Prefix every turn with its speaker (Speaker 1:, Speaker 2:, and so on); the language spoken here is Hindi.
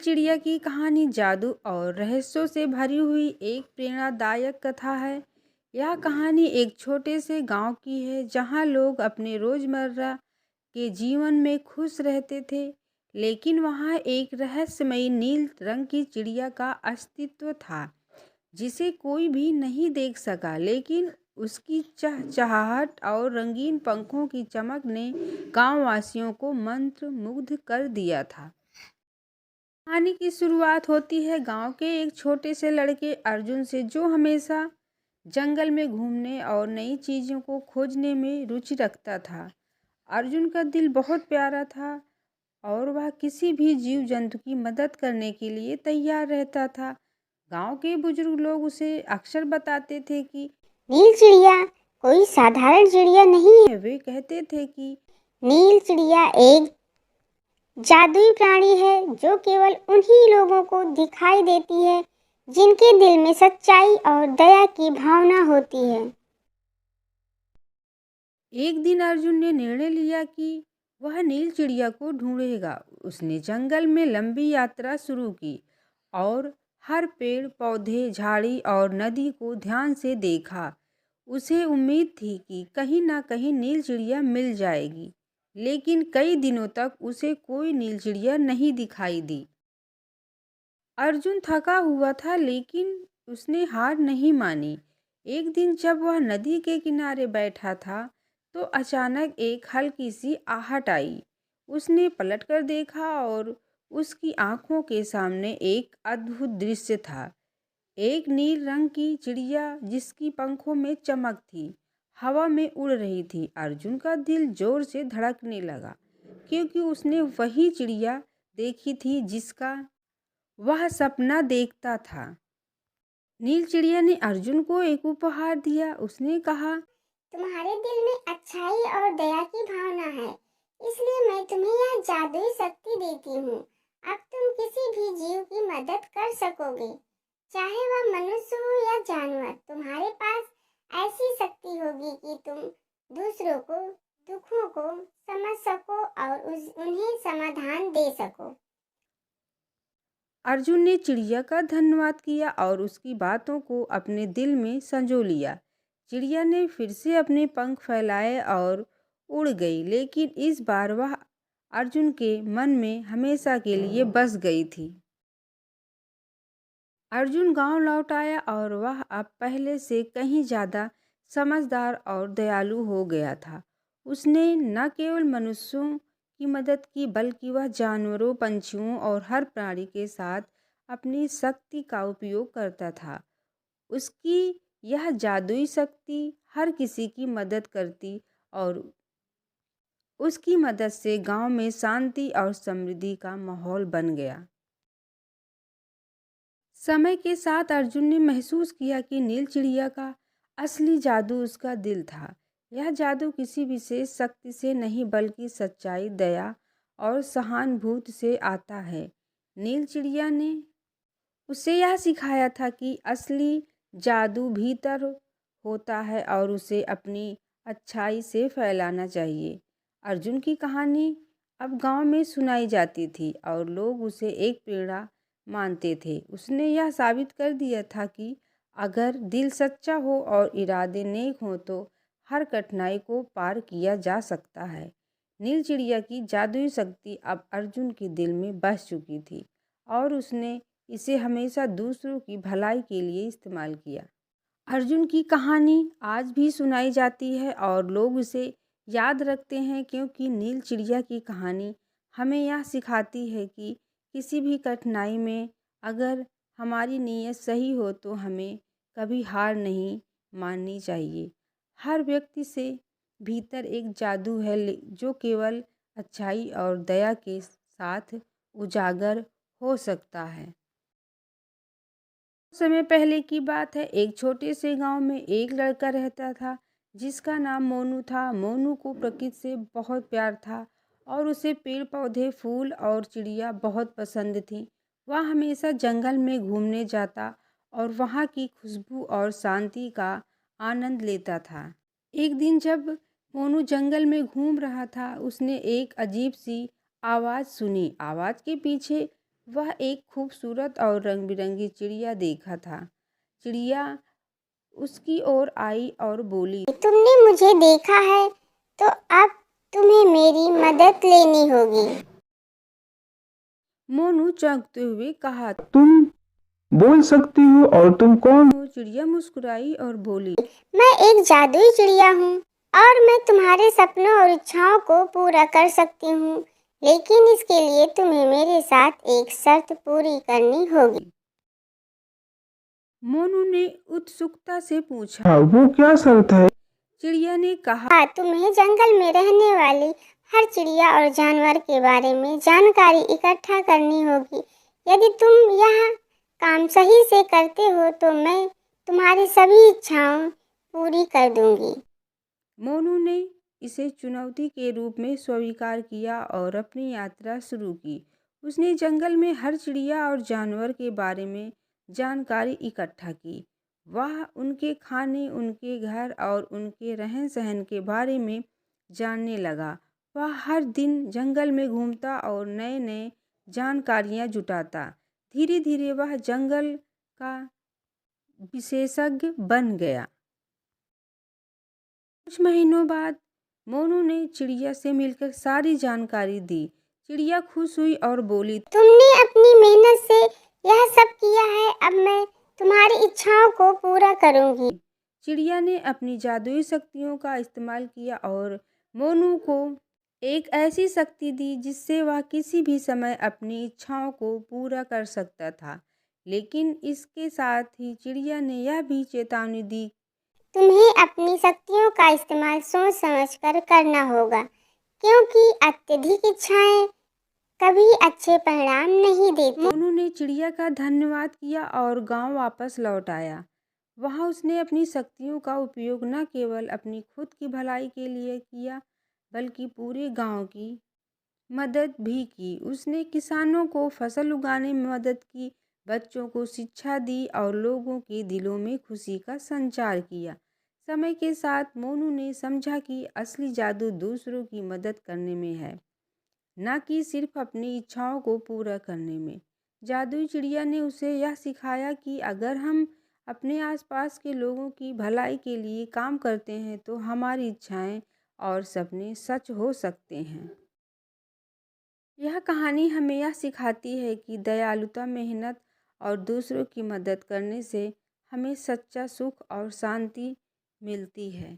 Speaker 1: चिड़िया की कहानी जादू और रहस्यों से भरी हुई एक प्रेरणादायक कथा है। यह कहानी एक छोटे से गांव की है जहां लोग अपने रोजमर्रा के जीवन में खुश रहते थे। लेकिन वहां एक रहस्यमयी नील रंग की चिड़िया का अस्तित्व था जिसे कोई भी नहीं देख सका, लेकिन उसकी चहचहाहट और रंगीन पंखों की चमक ने गांववासियों को मंत्र मुग्ध कर दिया था। कहानी की शुरुआत होती है गांव के एक छोटे से लड़के अर्जुन से, जो हमेशा जंगल में घूमने और नई चीज़ों को खोजने में रुचि रखता था। अर्जुन का दिल बहुत प्यारा था और वह किसी भी जीव जंतु की मदद करने के लिए तैयार रहता था। गांव के बुजुर्ग लोग उसे अक्सर बताते थे कि
Speaker 2: नील चिड़िया कोई साधारण चिड़िया नहीं है।
Speaker 1: वे कहते थे कि
Speaker 2: नील चिड़िया एक जादुई प्राणी है जो केवल उन्हीं लोगों को दिखाई देती है जिनके दिल में सच्चाई और दया की भावना होती है।
Speaker 1: एक दिन अर्जुन ने निर्णय लिया कि वह नील चिड़िया को ढूंढेगा। उसने जंगल में लंबी यात्रा शुरू की और हर पेड़ पौधे, झाड़ी और नदी को ध्यान से देखा। उसे उम्मीद थी कि कहीं ना कहीं नील चिड़िया मिल जाएगी, लेकिन कई दिनों तक उसे कोई नील चिड़िया नहीं दिखाई दी। अर्जुन थका हुआ था, लेकिन उसने हार नहीं मानी। एक दिन जब वह नदी के किनारे बैठा था तो अचानक एक हल्की सी आहट आई। उसने पलटकर देखा और उसकी आंखों के सामने एक अद्भुत दृश्य था। एक नील रंग की चिड़िया जिसकी पंखों में चमक थी, हवा में उड़ रही थी। अर्जुन का दिल जोर से धड़कने लगा, क्योंकि उसने वही चिड़िया देखी थी जिसका वह सपना देखता था। नील चिड़िया ने अर्जुन को एक उपहार दिया। उसने कहा,
Speaker 2: तुम्हारे दिल में अच्छाई और दया की भावना है, इसलिए मैं तुम्हें यह जादुई शक्ति देती हूँ। अब तुम किसी भी जीव की मदद कर सकोगे, चाहे वह मनुष्य हो या जानवर। तुम्हारे पास ऐसी शक्ति होगी कि तुम दूसरों को दुखों को समझ सको और उन्हें समाधान दे सको।
Speaker 1: अर्जुन ने चिड़िया का धन्यवाद किया और उसकी बातों को अपने दिल में संजो लिया। चिड़िया ने फिर से अपने पंख फैलाए और उड़ गई, लेकिन इस बार वह अर्जुन के मन में हमेशा के लिए बस गई थी। अर्जुन गांव लौट आया और वह अब पहले से कहीं ज़्यादा समझदार और दयालु हो गया था। उसने न केवल मनुष्यों की मदद की, बल्कि वह जानवरों, पंछियों और हर प्राणी के साथ अपनी शक्ति का उपयोग करता था। उसकी यह जादुई शक्ति हर किसी की मदद करती और उसकी मदद से गांव में शांति और समृद्धि का माहौल बन गया। समय के साथ अर्जुन ने महसूस किया कि नील चिड़िया का असली जादू उसका दिल था। यह जादू किसी विशेष शक्ति से नहीं, बल्कि सच्चाई, दया और सहानुभूति से आता है। नील चिड़िया ने उसे यह सिखाया था कि असली जादू भीतर होता है और उसे अपनी अच्छाई से फैलाना चाहिए। अर्जुन की कहानी अब गांव में सुनाई जाती थी और लोग उसे एक प्रेरणा मानते थे। उसने यह साबित कर दिया था कि अगर दिल सच्चा हो और इरादे नेक हों तो हर कठिनाई को पार किया जा सकता है। नील चिड़िया की जादुई शक्ति अब अर्जुन के दिल में बस चुकी थी और उसने इसे हमेशा दूसरों की भलाई के लिए इस्तेमाल किया। अर्जुन की कहानी आज भी सुनाई जाती है और लोग उसे याद रखते हैं, क्योंकि नील चिड़िया की कहानी हमें यह सिखाती है कि किसी भी कठिनाई में अगर हमारी नीयत सही हो तो हमें कभी हार नहीं माननी चाहिए। हर व्यक्ति से भीतर एक जादू है जो केवल अच्छाई और दया के साथ उजागर हो सकता है। समय पहले की बात है, एक छोटे से गांव में एक लड़का रहता था जिसका नाम मोनू था। मोनू को प्रकृति से बहुत प्यार था और उसे पेड़ पौधे, फूल और चिड़िया बहुत पसंद थी। वह हमेशा जंगल में घूमने जाता और वहाँ की खुशबू और शांति का आनंद लेता था। एक दिन जब मोनू जंगल में घूम रहा था, उसने एक अजीब सी आवाज़ सुनी। आवाज़ के पीछे वह एक खूबसूरत और रंग बिरंगी चिड़िया देखा था। चिड़िया उसकी ओर आई और बोली,
Speaker 2: तुमने मुझे देखा है तो अब तुम्हें मेरी मदद लेनी होगी।
Speaker 1: मोनू चौंकते हुए कहा,
Speaker 3: तुम बोल सकती हो और तुम कौन
Speaker 1: हो? चिड़िया मुस्कुराई और बोली,
Speaker 2: मैं एक जादुई चिड़िया हूँ और मैं तुम्हारे सपनों और इच्छाओं को पूरा कर सकती हूँ, लेकिन इसके लिए तुम्हें मेरे साथ एक शर्त पूरी करनी होगी।
Speaker 1: मोनू ने उत्सुकता से पूछा।
Speaker 3: हाँ, वो क्या शर्त है?
Speaker 1: चिड़िया ने कहा,
Speaker 2: तुम्हें जंगल में रहने वाली हर चिड़िया और जानवर के बारे में जानकारी इकट्ठा करनी होगी। यदि तुम यह काम सही से करते हो तो मैं तुम्हारी सभी इच्छाएं पूरी कर दूंगी।
Speaker 1: मोनू ने इसे चुनौती के रूप में स्वीकार किया और अपनी यात्रा शुरू की। उसने जंगल में हर चिड़िया और जानवर के बारे में जानकारी इकट्ठा की। वह उनके खाने, उनके घर और उनके रहन सहन के बारे में जानने लगा। वह हर दिन जंगल में घूमता और नए नए जानकारियाँ जुटाता। धीरे धीरे वह जंगल का विशेषज्ञ बन गया। कुछ महीनों बाद मोनू ने चिड़िया से मिलकर सारी जानकारी दी। चिड़िया खुश हुई और बोली,
Speaker 2: तुमने अपनी मेहनत से यह सब किया है, अब मैं तुम्हारी इच्छाओं को पूरा करूंगी।
Speaker 1: चिड़िया ने अपनी जादुई शक्तियों का इस्तेमाल किया और मोनू को एक ऐसी शक्ति दी जिससे वह किसी भी समय अपनी इच्छाओं को पूरा कर सकता था। लेकिन इसके साथ ही चिड़िया ने यह भी चेतावनी दी,
Speaker 2: तुम्हें अपनी शक्तियों का इस्तेमाल सोच समझकर करना होगा, क्योंकि अत्यधिक इच्छाएं कभी अच्छे परिणाम नहीं देती।
Speaker 1: मोनू ने चिड़िया का धन्यवाद किया और गांव वापस लौट आया। वहाँ उसने अपनी शक्तियों का उपयोग न केवल अपनी खुद की भलाई के लिए किया, बल्कि पूरे गांव की मदद भी की। उसने किसानों को फसल उगाने में मदद की, बच्चों को शिक्षा दी और लोगों के दिलों में खुशी का संचार किया। समय के साथ मोनू ने समझा कि असली जादू दूसरों की मदद करने में है, न कि सिर्फ अपनी इच्छाओं को पूरा करने में। जादुई चिड़िया ने उसे यह सिखाया कि अगर हम अपने आसपास के लोगों की भलाई के लिए काम करते हैं तो हमारी इच्छाएं और सपने सच हो सकते हैं। यह कहानी हमें यह सिखाती है कि दयालुता, मेहनत और दूसरों की मदद करने से हमें सच्चा सुख और शांति मिलती है।